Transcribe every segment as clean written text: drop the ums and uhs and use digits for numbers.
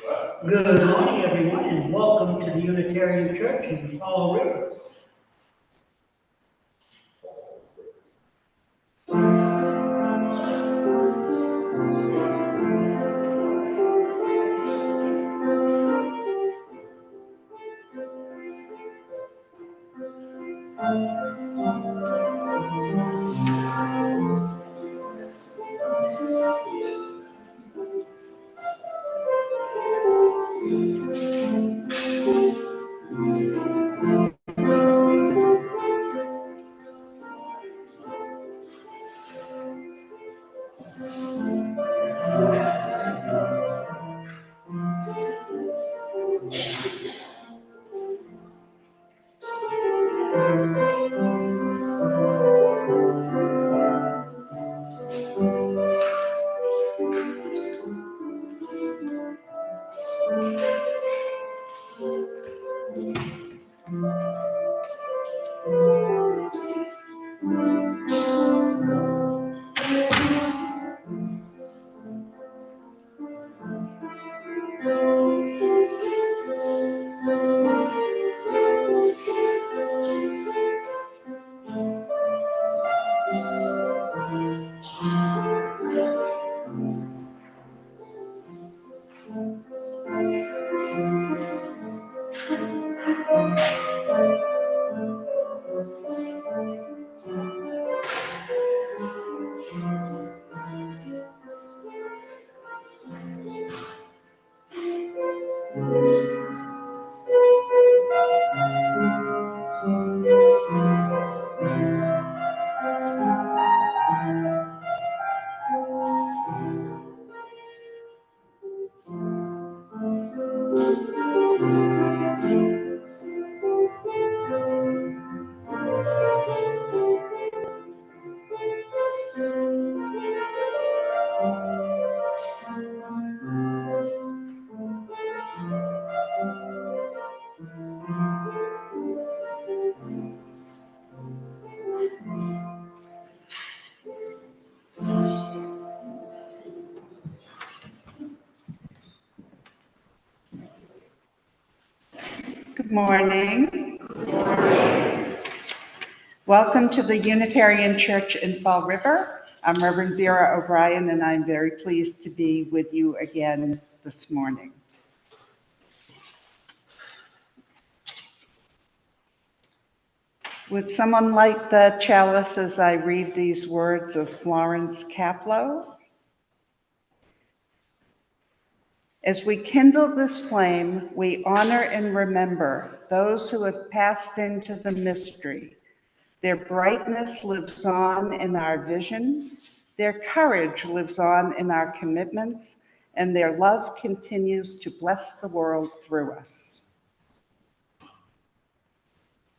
Good morning, everyone, and welcome to the Unitarian Church in Fall River. Good morning. Welcome to the Unitarian Church in Fall River. I'm Reverend Vera O'Brien, and I'm very pleased to be with you again this morning. Would someone light the chalice as I read these words of Florence Caplow? As we kindle this flame, we honor and remember those who have passed into the mystery. Their brightness lives on in our vision, their courage lives on in our commitments, and their love continues to bless the world through us.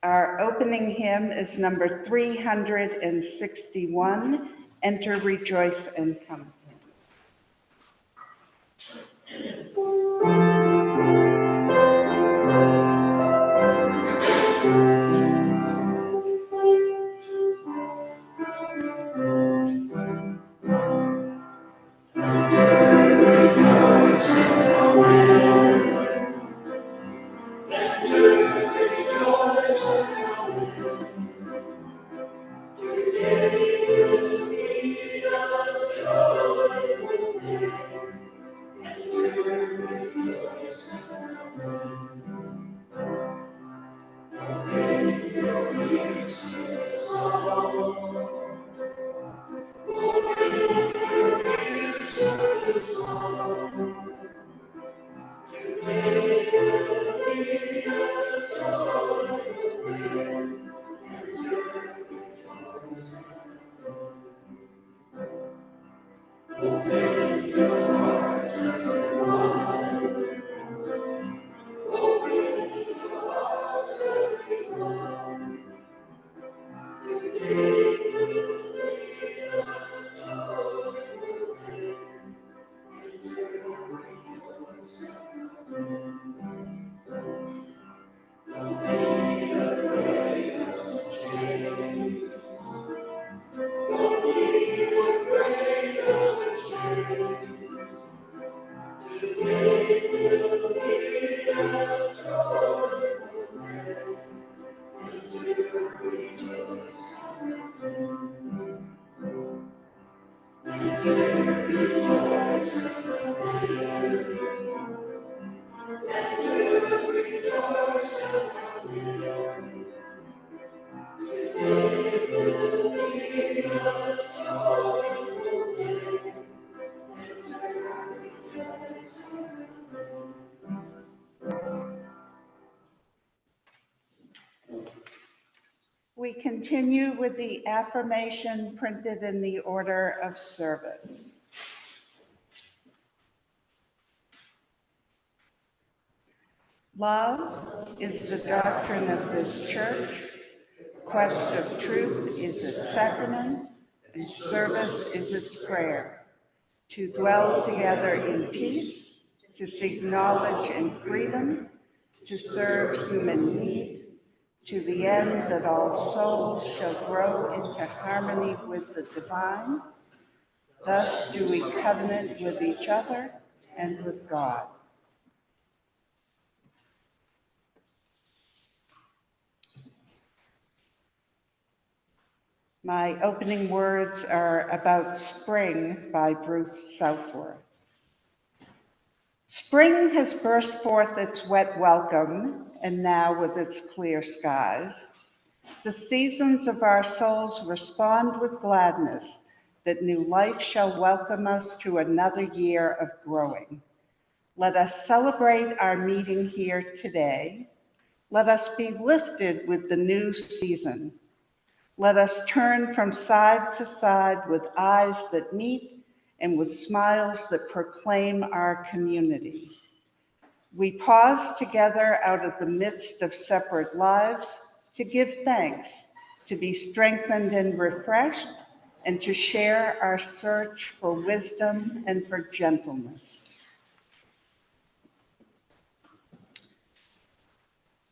Our opening hymn is number 361, Enter, Rejoice, and Come. We continue with the affirmation printed in the order of service. Love is the doctrine of this church. Quest of truth is its sacrament, and service is its prayer. To dwell together in peace, to seek knowledge and freedom, to serve human need, to the end that all souls shall grow into harmony with the divine. Thus do we covenant with each other and with God. My opening words are about Spring by Bruce Southworth. Spring has burst forth its wet welcome, and now with its clear skies, the seasons of our souls respond with gladness that new life shall welcome us to another year of growing. Let us celebrate our meeting here today. Let us be lifted with the new season. Let us turn from side to side with eyes that meet and with smiles that proclaim our community. We pause together out of the midst of separate lives to give thanks, to be strengthened and refreshed, and to share our search for wisdom and for gentleness.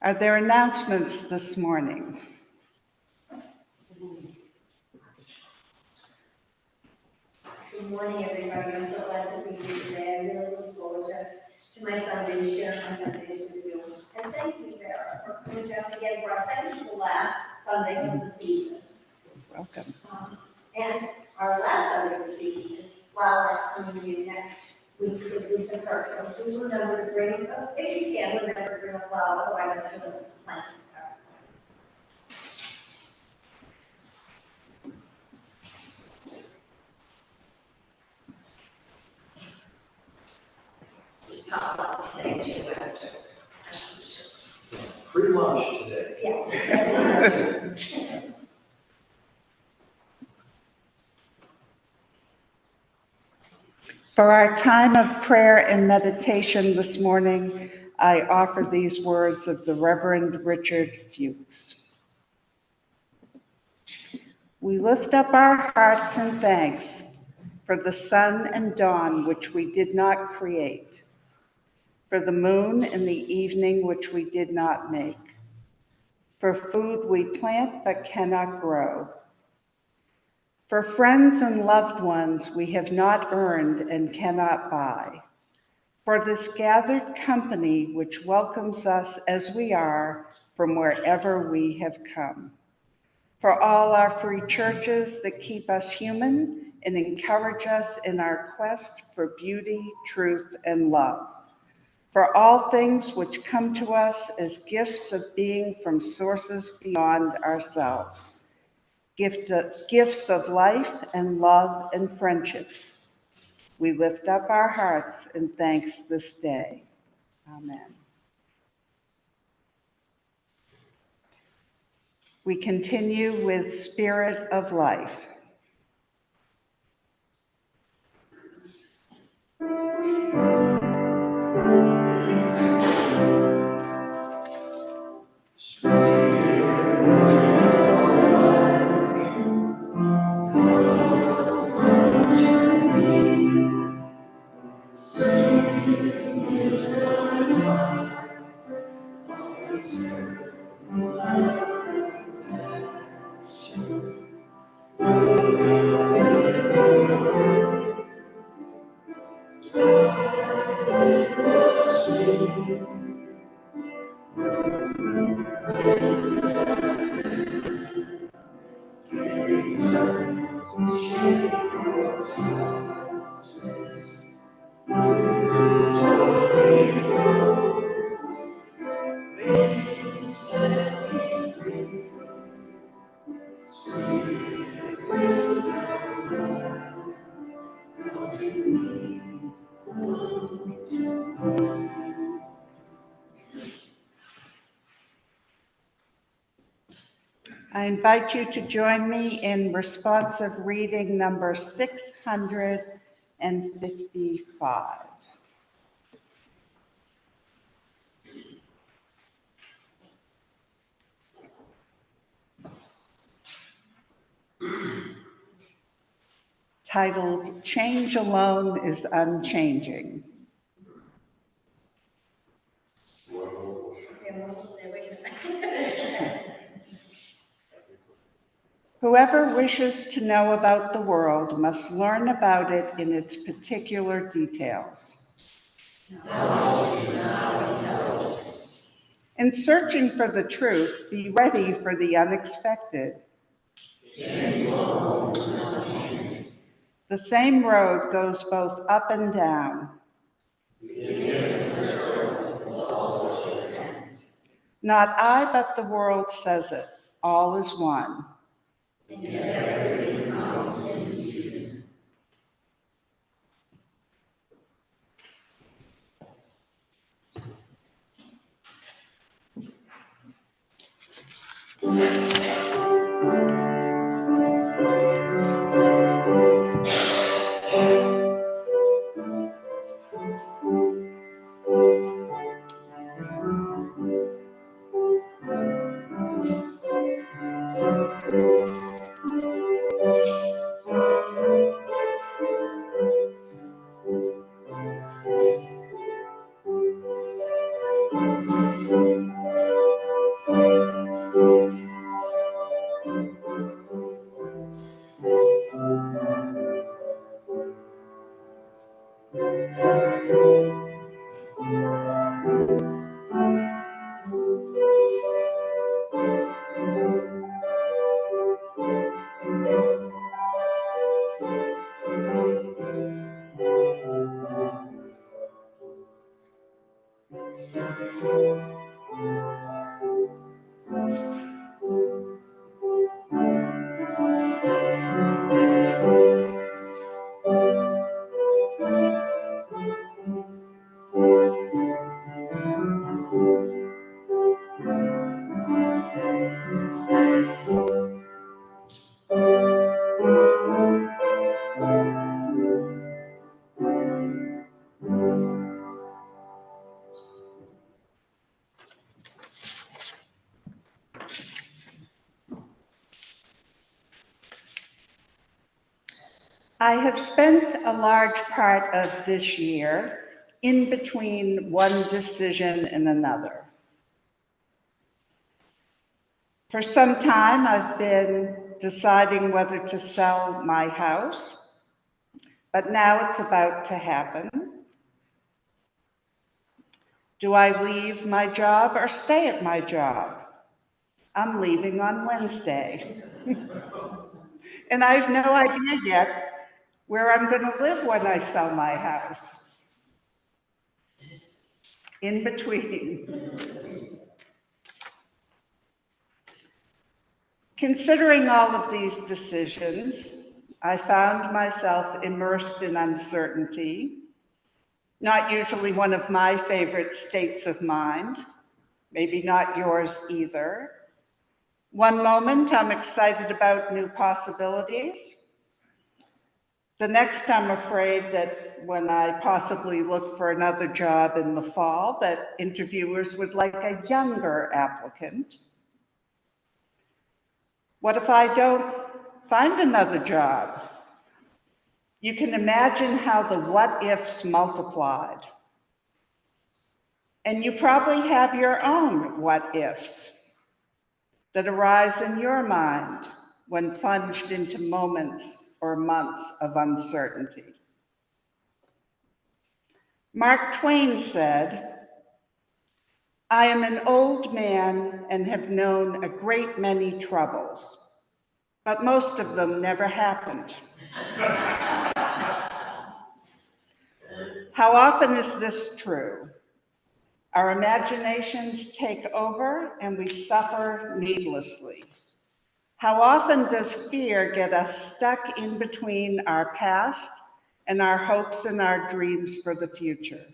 Are there announcements this morning? Good morning, everybody. I'm so glad to be here today. I really look forward to my Sundays, sharing my Sundays with you. And thank you, Vera, for coming down again for our second to the last Sunday of the season. Welcome. And our last Sunday of the season is Flower coming to you next week with Lisa Kirk. So please remember to bring, if you can, remember to bring a flower, otherwise I'm going to plant it. Pop up today too after service. Free lunch today. Yeah. For our time of prayer and meditation this morning, I offer these words of the Reverend Richard Fuchs. We lift up our hearts in thanks for the sun and dawn which we did not create, for the moon in the evening which we did not make, for food we plant but cannot grow, for friends and loved ones we have not earned and cannot buy, for this gathered company which welcomes us as we are from wherever we have come, for all our free churches that keep us human and encourage us in our quest for beauty, truth, and love, for all things which come to us as gifts of being from sources beyond ourselves, gifts of life and love and friendship. We lift up our hearts in thanks this day. Amen. We continue with Spirit of Life. I invite you to join me in responsive reading number 655. Titled, Change Alone is Unchanging. Whoever wishes to know about the world must learn about it in its particular details. In searching for the truth, be ready for the unexpected. The same road goes both up and down. Not I, but the world says it. All is one. I have spent a large part of this year in between one decision and another. For some time, I've been deciding whether to sell my house, but now it's about to happen. Do I leave my job or stay at my job? I'm leaving on Wednesday. And I have no idea yet where I'm going to live when I sell my house. In between. Considering all of these decisions, I found myself immersed in uncertainty, not usually one of my favorite states of mind, maybe not yours either. One moment I'm excited about new possibilities. The next I'm afraid that when I possibly look for another job in the fall, that interviewers would like a younger applicant. What if I don't find another job? You can imagine how the what ifs multiplied. And you probably have your own what ifs that arise in your mind when plunged into moments or months of uncertainty. Mark Twain said, "I am an old man and have known a great many troubles. but most of them never happened. How often is this true? Our imaginations take over and we suffer needlessly. How often does fear get us stuck in between our past and our hopes and our dreams for the future?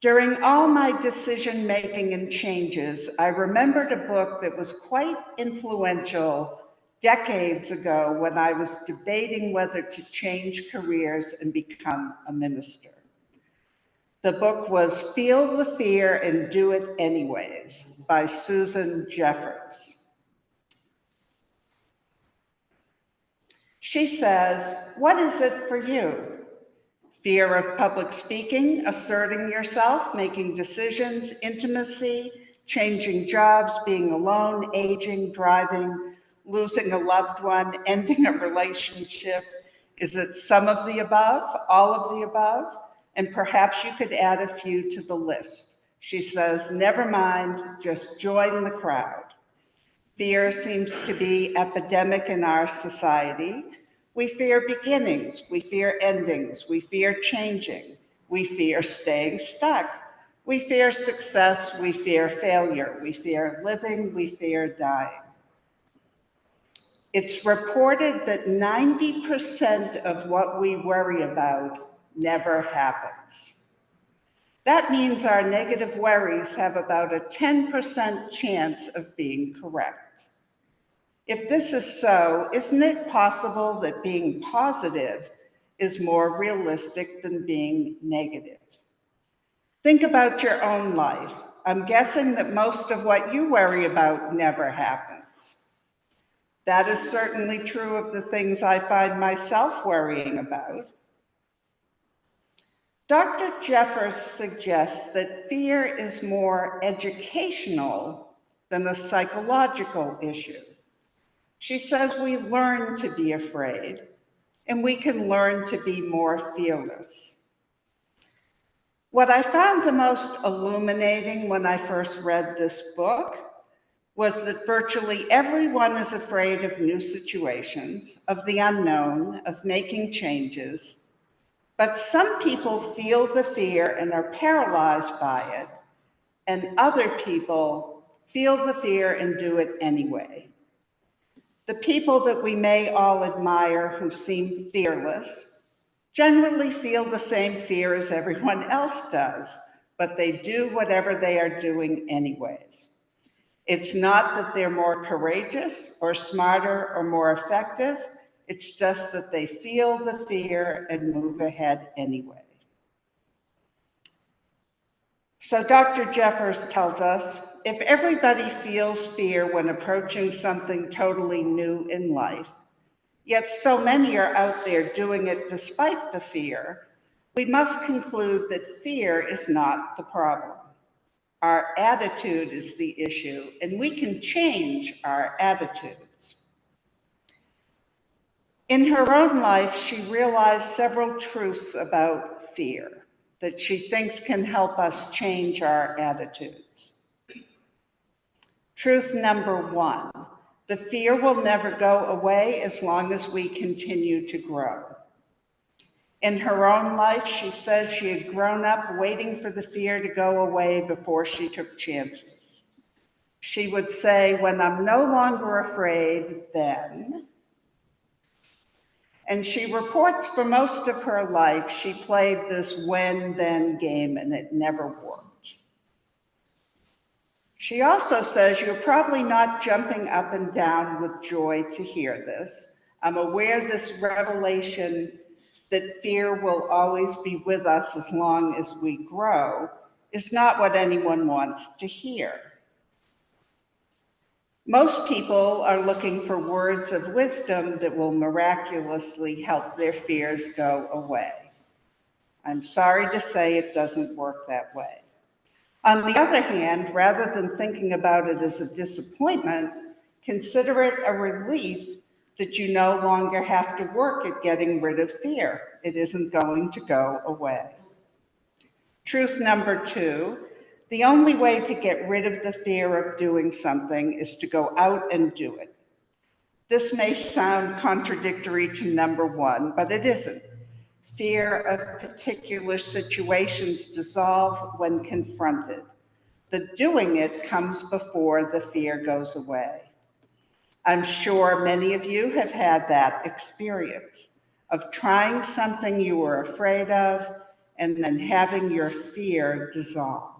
During all my decision-making and changes, I remembered a book that was quite influential decades ago when I was debating whether to change careers and become a minister. The book was Feel the Fear and Do It Anyways by Susan Jeffers. She says, what is it for you? Fear of public speaking, asserting yourself, making decisions, intimacy, changing jobs, being alone, aging, driving, losing a loved one, ending a relationship. Is it some of the above, all of the above? And perhaps you could add a few to the list. She says, never mind, just join the crowd. Fear seems to be epidemic in our society. We fear beginnings, we fear endings, we fear changing, we fear staying stuck, we fear success, we fear failure, we fear living, we fear dying. It's reported that 90% of what we worry about never happens. That means our negative worries have about a 10% chance of being correct. If this is so, isn't it possible that being positive is more realistic than being negative? Think about your own life. I'm guessing that most of what you worry about never happens. That is certainly true of the things I find myself worrying about. Dr. Jeffers suggests that fear is more educational than a psychological issue. She says we learn to be afraid, and we can learn to be more fearless. What I found the most illuminating when I first read this book was that virtually everyone is afraid of new situations, of the unknown, of making changes, but some people feel the fear and are paralyzed by it, and other people feel the fear and do it anyway. The people that we may all admire who seem fearless generally feel the same fear as everyone else does, but they do whatever they are doing anyways. It's not that they're more courageous or smarter or more effective. It's just that they feel the fear and move ahead anyway. So Dr. Jeffers tells us, if everybody feels fear when approaching something totally new in life, yet so many are out there doing it despite the fear, we must conclude that fear is not the problem. Our attitude is the issue, and we can change our attitudes. In her own life, she realized several truths about fear that she thinks can help us change our attitudes. Truth number one, the fear will never go away as long as we continue to grow. In her own life, she says she had grown up waiting for the fear to go away before she took chances. She would say, when I'm no longer afraid, then. And she reports for most of her life, she played this when-then game and it never worked. She also says, you're probably not jumping up and down with joy to hear this. I'm aware this revelation that fear will always be with us as long as we grow is not what anyone wants to hear. Most people are looking for words of wisdom that will miraculously help their fears go away. I'm sorry to say it doesn't work that way. On the other hand, rather than thinking about it as a disappointment, consider it a relief that you no longer have to work at getting rid of fear. It isn't going to go away. Truth number two, the only way to get rid of the fear of doing something is to go out and do it. This may sound contradictory to number one, but it isn't. Fear of particular situations dissolve when confronted. The doing it comes before the fear goes away. I'm sure many of you have had that experience of trying something you were afraid of and then having your fear dissolve.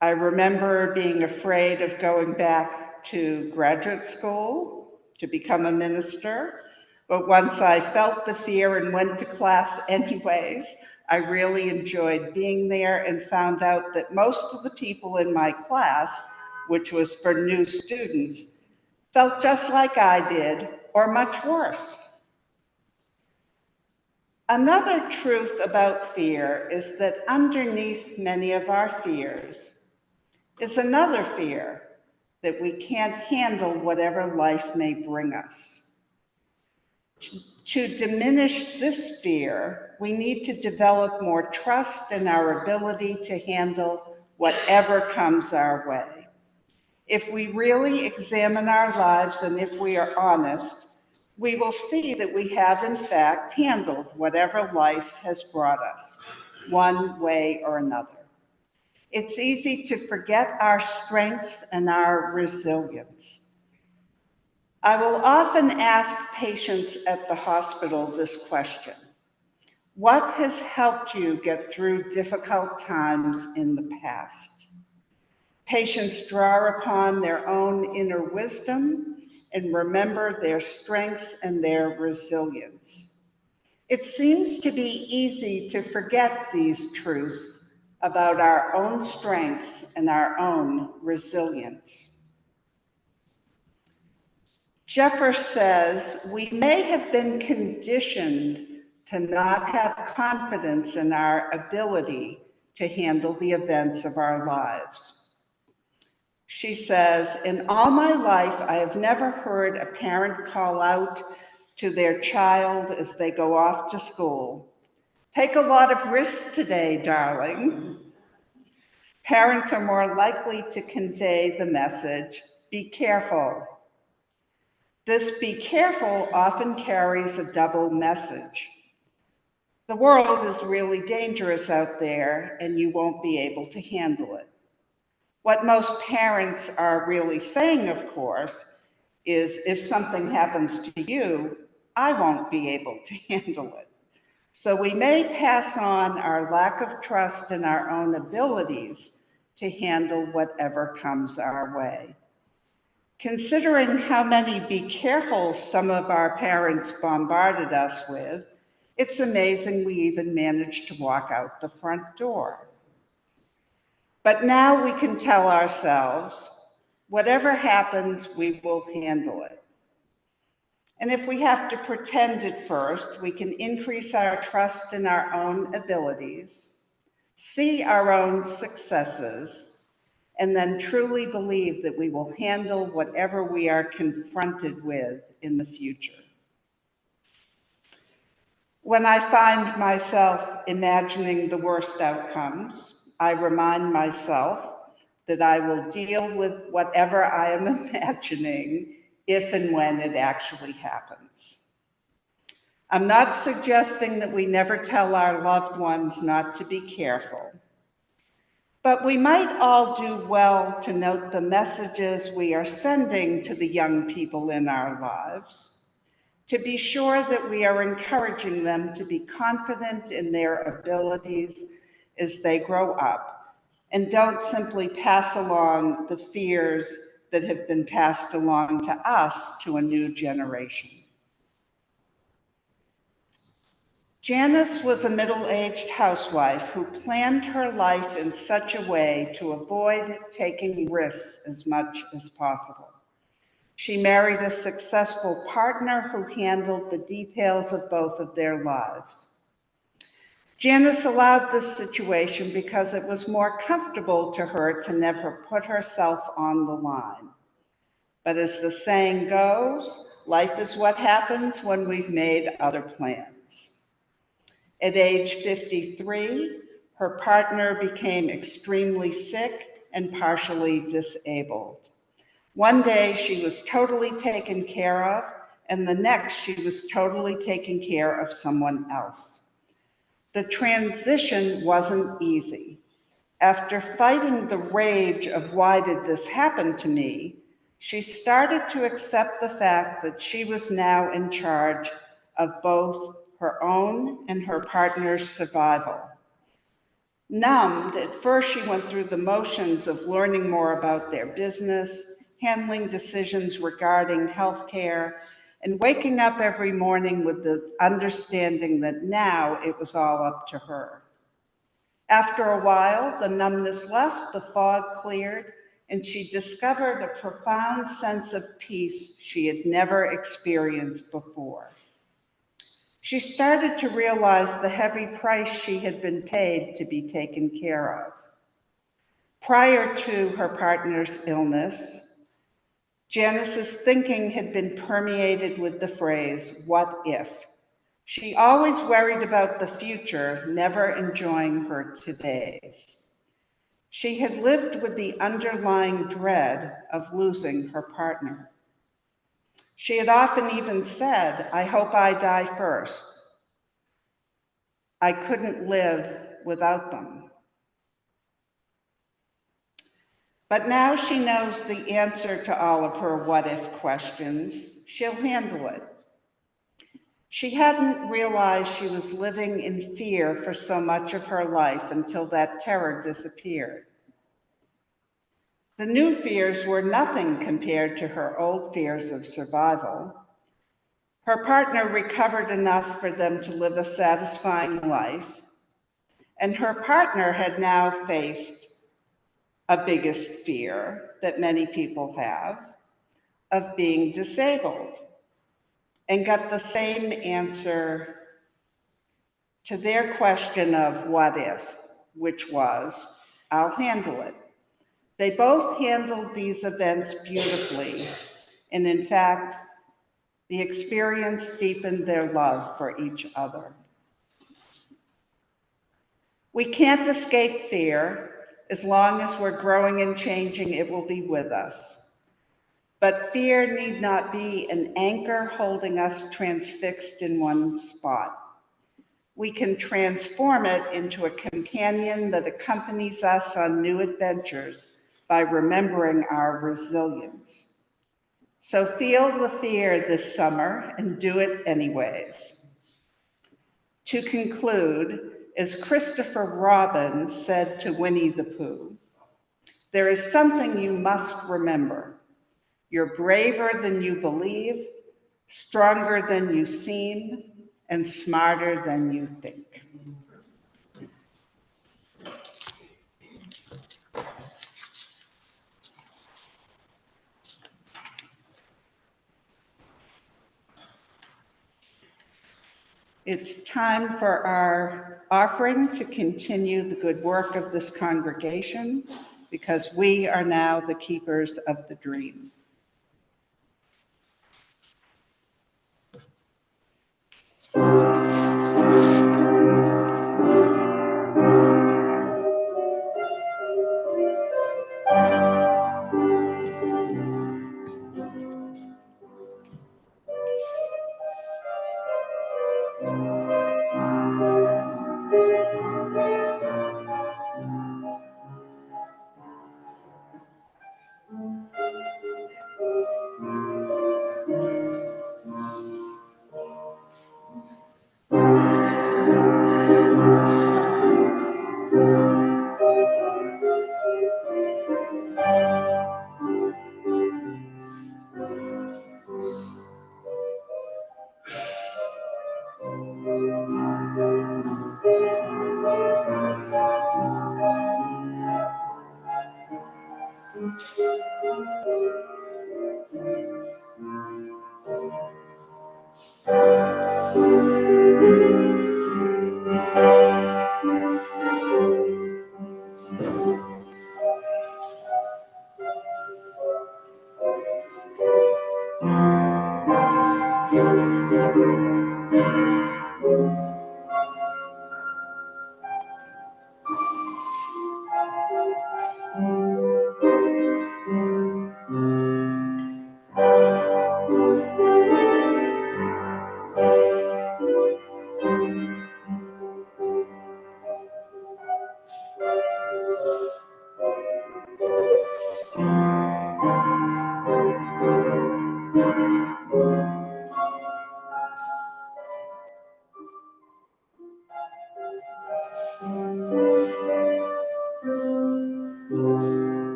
I remember being afraid of going back to graduate school to become a minister, but once I felt the fear and went to class anyways, I really enjoyed being there and found out that most of the people in my class, which was for new students, felt just like I did, or much worse. Another truth about fear is that underneath many of our fears is another fear that we can't handle whatever life may bring us. To diminish this fear, we need to develop more trust in our ability to handle whatever comes our way. If we really examine our lives and if we are honest, we will see that we have in fact handled whatever life has brought us, one way or another. It's easy to forget our strengths and our resilience. I will often ask patients at the hospital this question: what has helped you get through difficult times in the past? Patients draw upon their own inner wisdom and remember their strengths and their resilience. It seems to be easy to forget these truths about our own strengths and our own resilience. Jeffers says, we may have been conditioned to not have confidence in our ability to handle the events of our lives. She says, in all my life, I have never heard a parent call out to their child as they go off to school, "Take a lot of risks today, darling." Parents are more likely to convey the message, "Be careful." This "be careful" often carries a double message. The world is really dangerous out there and you won't be able to handle it. What most parents are really saying, of course, is if something happens to you, I won't be able to handle it. So we may pass on our lack of trust in our own abilities to handle whatever comes our way. Considering how many "be careful" some of our parents bombarded us with, it's amazing we even managed to walk out the front door. But now we can tell ourselves, whatever happens, we will handle it. And if we have to pretend at first, we can increase our trust in our own abilities, see our own successes, and then truly believe that we will handle whatever we are confronted with in the future. When I find myself imagining the worst outcomes, I remind myself that I will deal with whatever I am imagining if and when it actually happens. I'm not suggesting that we never tell our loved ones not to be careful, but we might all do well to note the messages we are sending to the young people in our lives, to be sure that we are encouraging them to be confident in their abilities as they grow up, and don't simply pass along the fears that have been passed along to us to a new generation. Janice was a middle-aged housewife who planned her life in such a way to avoid taking risks as much as possible. She married a successful partner who handled the details of both of their lives. Janice allowed this situation because it was more comfortable to her to never put herself on the line. But as the saying goes, life is what happens when we've made other plans. At age 53, her partner became extremely sick and partially disabled. One day she was totally taken care of, and the next she was totally taking care of someone else. The transition wasn't easy. After fighting the rage of why did this happen to me, she started to accept the fact that she was now in charge of both her own and her partner's survival. Numbed, at first she went through the motions of learning more about their business, handling decisions regarding healthcare, and waking up every morning with the understanding that now it was all up to her. After a while, the numbness left, the fog cleared, and she discovered a profound sense of peace she had never experienced before. She started to realize the heavy price she had been paid to be taken care of. Prior to her partner's illness, Janice's thinking had been permeated with the phrase, "what if?" She always worried about the future, never enjoying her todays. She had lived with the underlying dread of losing her partner. She had often even said, "I hope I die first. I couldn't live without them." But now she knows the answer to all of her what if questions. She'll handle it. She hadn't realized she was living in fear for so much of her life until that terror disappeared. The new fears were nothing compared to her old fears of survival. Her partner recovered enough for them to live a satisfying life, and her partner had now faced a biggest fear that many people have of being disabled, and got the same answer to their question of what if, which was, "I'll handle it." They both handled these events beautifully, and in fact, the experience deepened their love for each other. We can't escape fear. As long as we're growing and changing, it will be with us. But fear need not be an anchor holding us transfixed in one spot. We can transform it into a companion that accompanies us on new adventures by remembering our resilience. So feel the fear this summer and do it anyways. To conclude, as Christopher Robin said to Winnie the Pooh, there is something you must remember. You're braver than you believe, stronger than you seem, and smarter than you think. It's time for our offering to continue the good work of this congregation, because we are now the keepers of the dream.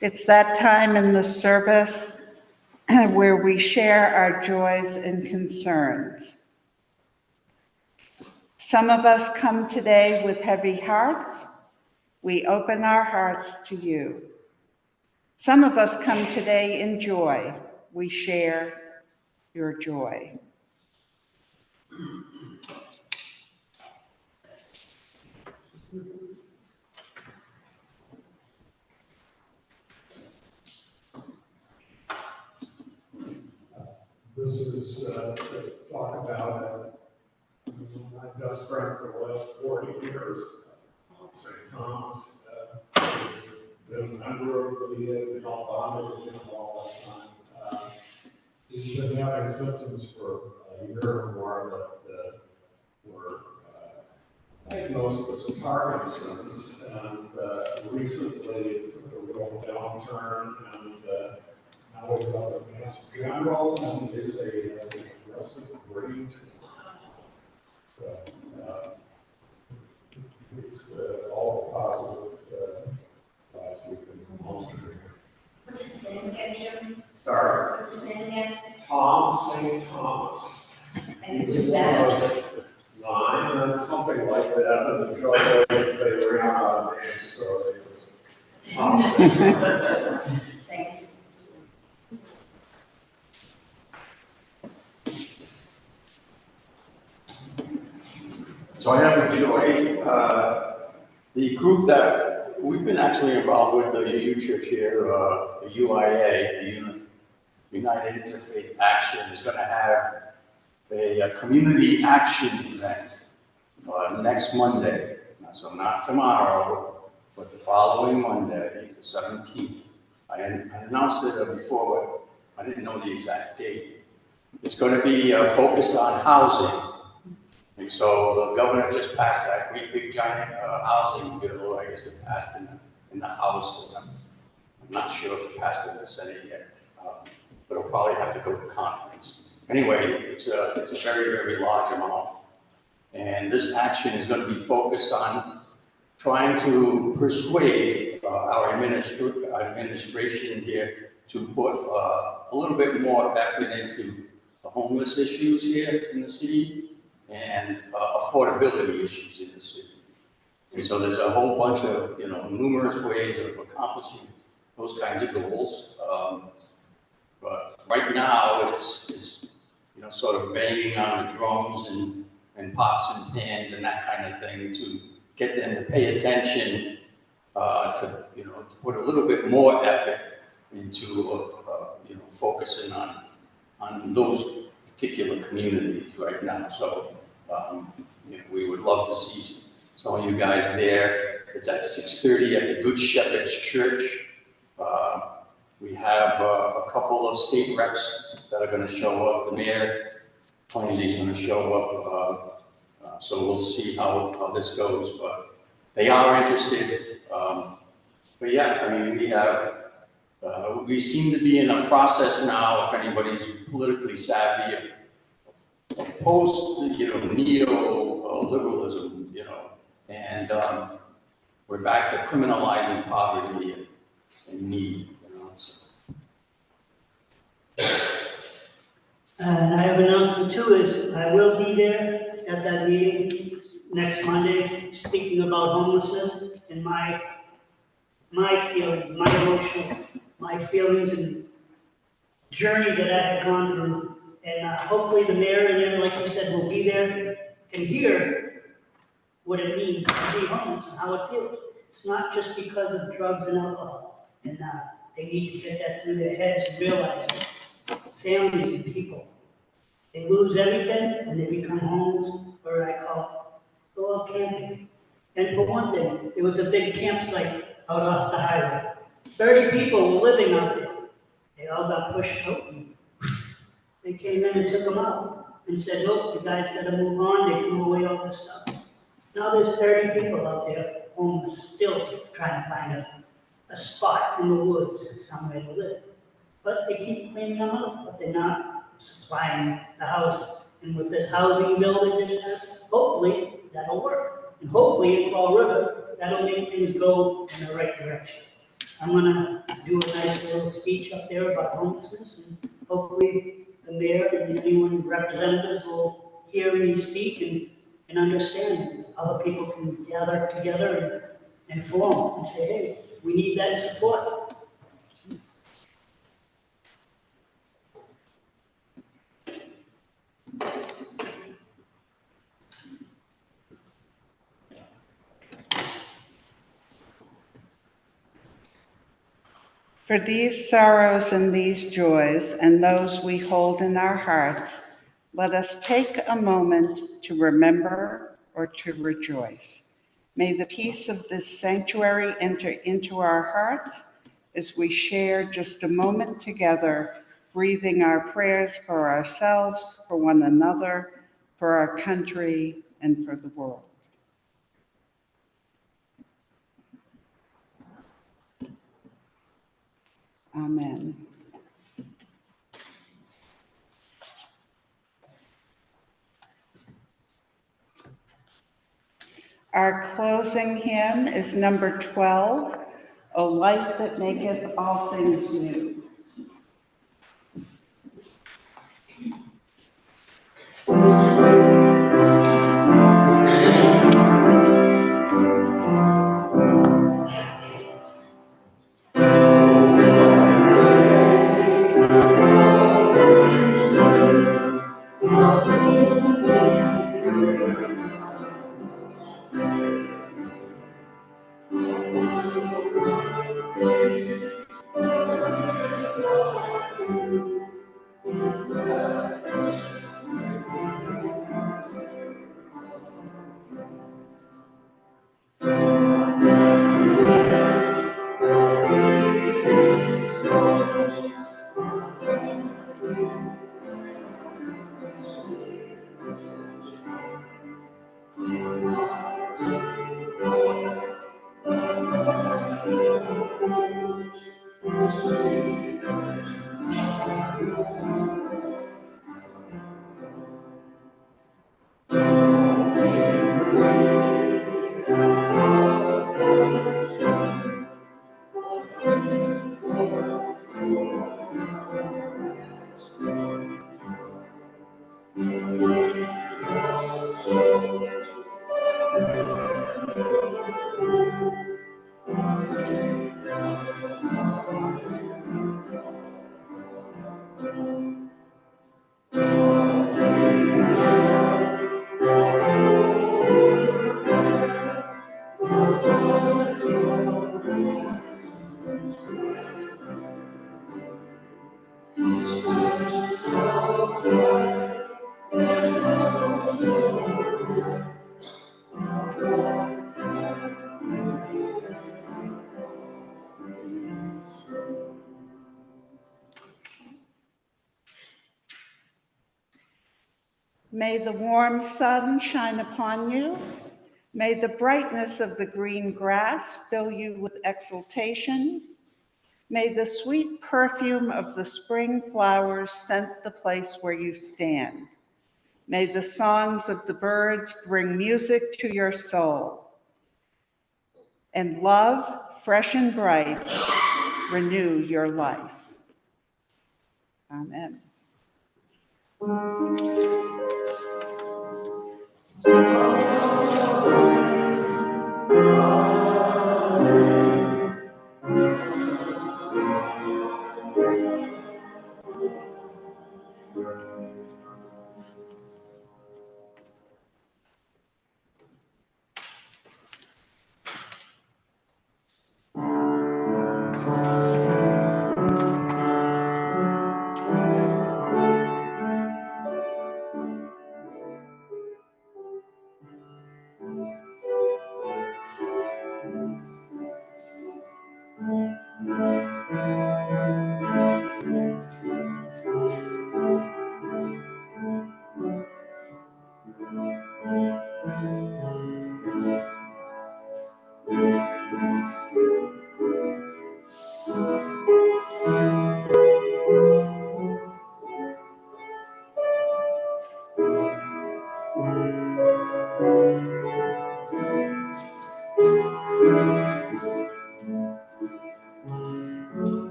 It's that time in the service where we share our joys and concerns. Some of us come today with heavy hearts. We open our hearts to you. Some of us come today in joy. We share your joy. This is to talk about my best friend for the last 40 years, St. Thomas. Been a member of the Alabama with him all that time. He's been having symptoms for a year or more that were diagnosed with some Parkinson's, and recently it took a real downturn, and now he's up at Mass General, and they say he has an aggressive brain tumor. So, it's all positive last week in Monster. What's his name again, Jim? Sorry. What's his name again? Tom St. Thomas. And He who's was that? 9 or something like that, and the trouble is they ran out of names, so it was Tom St. Thomas. Thank you. So I have a joy. The group that we've been actually involved with, the UU Church here, the UIA, the United Interfaith Action, is going to have a community action event next Monday. So not tomorrow, but the following Monday, the 17th. I announced it before, but I didn't know the exact date. It's going to be focused on housing. And so the governor just passed that great big giant housing bill. I guess it passed in the House. I'm not sure if it passed in the Senate yet, but it'll probably have to go to conference. Anyway, it's a very, very large amount. And this action is going to be focused on trying to persuade our administration here to put a little bit more effort into the homeless issues here in the city and affordability issues in the city. And so there's a whole bunch of, numerous ways of accomplishing those kinds of goals. But right now it's sort of banging on the drums and pots and pans and that kind of thing to get them to pay attention, to put a little bit more effort into, focusing on those particular communities right now. So we would love to see some of you guys there. It's at 6:30 at the Good Shepherd's Church. We have a couple of state reps that are going to show up. The mayor claims he's going to show up. So we'll see how this goes. But they are interested. But yeah, we seem to be in a process now, if anybody's politically savvy, of post, neo-liberalism, and we're back to criminalizing poverty and need, so. And I have an announcement too, is I will be there at that meeting next Monday, speaking about homelessness and my feelings, my emotions, my feelings and journey that I have gone through. And hopefully the mayor and then, like you said, will be there and hear what it means to be homeless and how it feels. It's not just because of drugs and alcohol. And they need to get that through their heads and realize that families and people, they lose everything and they become homeless, or I call it, go out camping. And for one thing, there was a big campsite out off the highway. 30 people were living out there. They all got pushed out. They came in and took them out and said, look, you guys got to move on. They threw away all this stuff. Now there's 30 people out there homeless, still trying to find a spot in the woods, somewhere to live. But they keep cleaning them up, but they're not supplying the housing. And with this housing bill they just passed, hopefully that'll work. And hopefully in Fall River, that'll make things go in the right direction. I'm gonna do a nice little speech up there about homelessness, and hopefully the mayor and anyone representatives will hear me speak and understand. Other people can gather together and form and say, hey, we need that support. For these sorrows and these joys and those we hold in our hearts, let us take a moment to remember or to rejoice. May the peace of this sanctuary enter into our hearts as we share just a moment together, breathing our prayers for ourselves, for one another, for our country, and for the world. Amen. Our closing hymn is number 12, O Life That Maketh All Things New. May the warm sun shine upon you. May the brightness of the green grass fill you with exultation. May the sweet perfume of the spring flowers scent the place where you stand. May the songs of the birds bring music to your soul. And love, fresh and bright, renew your life. Amen.